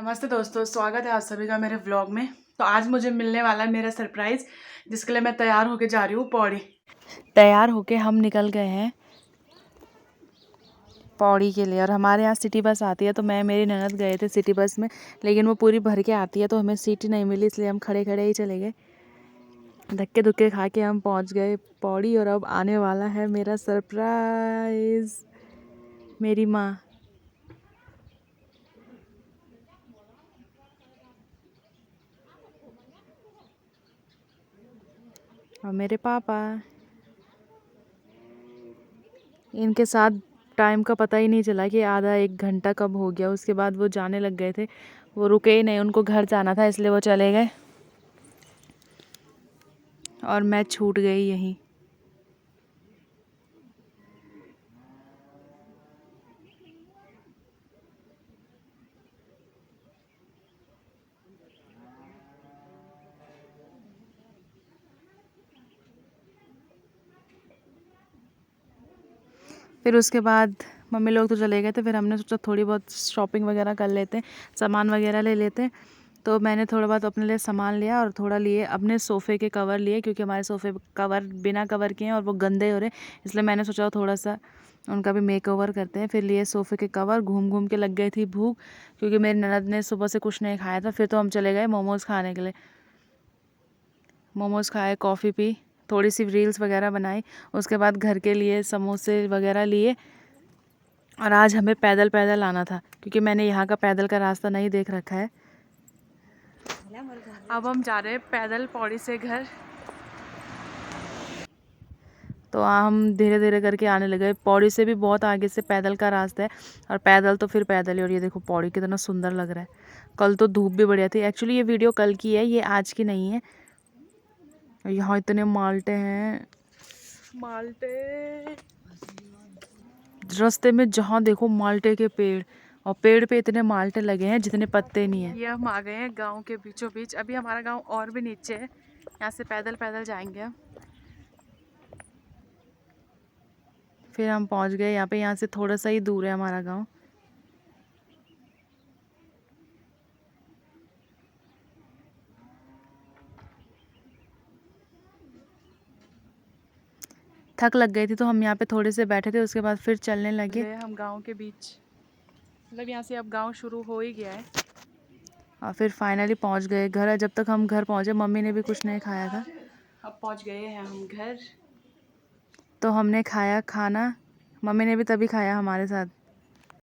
नमस्ते दोस्तों, स्वागत है आप सभी का मेरे व्लॉग में। तो आज मुझे मिलने वाला है मेरा सरप्राइज, जिसके लिए मैं तैयार होके जा रही हूँ पौड़ी। तैयार होके हम निकल गए हैं पौड़ी के लिए। और हमारे यहाँ सिटी बस आती है, तो मैं मेरी ननद गए थे सिटी बस में, लेकिन वो पूरी भर के आती है तो हमें सीट नहीं मिली, इसलिए हम खड़े खड़े ही चले गए। धक्के धुक्के खा के हम पहुँच गए पौड़ी। और अब आने वाला है मेरा सरप्राइज, मेरी माँ और मेरे पापा। इनके साथ टाइम का पता ही नहीं चला कि आधा एक घंटा कब हो गया। उसके बाद वो जाने लग गए थे, वो रुके ही नहीं, उनको घर जाना था इसलिए वो चले गए और मैं छूट गई यहीं। फिर उसके बाद मम्मी लोग तो चले गए थे, फिर हमने सोचा थोड़ी बहुत शॉपिंग वगैरह कर लेते हैं, सामान वगैरह ले लेते हैं। तो मैंने थोड़ा बहुत अपने लिए सामान लिया और थोड़ा लिए अपने सोफ़े के कवर लिए, क्योंकि हमारे सोफ़े कवर बिना कवर के हैं और वो गंदे हो रहे, इसलिए मैंने सोचा थोड़ा सा उनका भी मेक ओवर करते हैं। फिर लिए सोफ़े के कवर। घूम घूम के लग गई थी भूख, क्योंकि मेरी ननद ने सुबह से कुछ नहीं खाया था। फिर तो हम चले गए मोमोज़ खाने के लिए। मोमोज़ खाए, कॉफ़ी पी, थोड़ी सी रील्स वगैरह बनाई। उसके बाद घर के लिए समोसे वगैरह लिए। और आज हमें पैदल पैदल आना था, क्योंकि मैंने यहाँ का पैदल का रास्ता नहीं देख रखा है। अब हम जा रहे हैं पैदल पौड़ी से घर। तो हम धीरे धीरे करके आने लगे। पौड़ी से भी बहुत आगे से पैदल का रास्ता है, और पैदल तो फिर पैदल ही। और ये देखो पौड़ी कितना सुंदर लग रहा है। कल तो धूप भी बढ़िया थी। एक्चुअली ये वीडियो कल की है, ये आज की नहीं है। यहाँ इतने माल्टे हैं, माल्टे रास्ते में जहाँ देखो माल्टे के पेड़, और पेड़ पे इतने माल्टे लगे हैं जितने पत्ते नहीं है। ये हम आ गए हैं गांव के बीचों बीच। अभी हमारा गांव और भी नीचे है, यहाँ से पैदल पैदल जाएंगे हम। फिर हम पहुंच गए यहाँ पे। यहाँ से थोड़ा सा ही दूर है हमारा गांव। थक लग गई थी तो हम यहाँ पे थोड़े से बैठे थे, उसके बाद फिर चलने लगे हम गांव के बीच। मतलब यहाँ से अब गांव शुरू हो ही गया है। और फिर फाइनली पहुँच गए घर। जब तक हम घर पहुँचे मम्मी ने भी कुछ नहीं खाया था। अब पहुँच गए हैं हम घर, तो हमने खाया खाना। मम्मी ने भी तभी खाया हमारे साथ।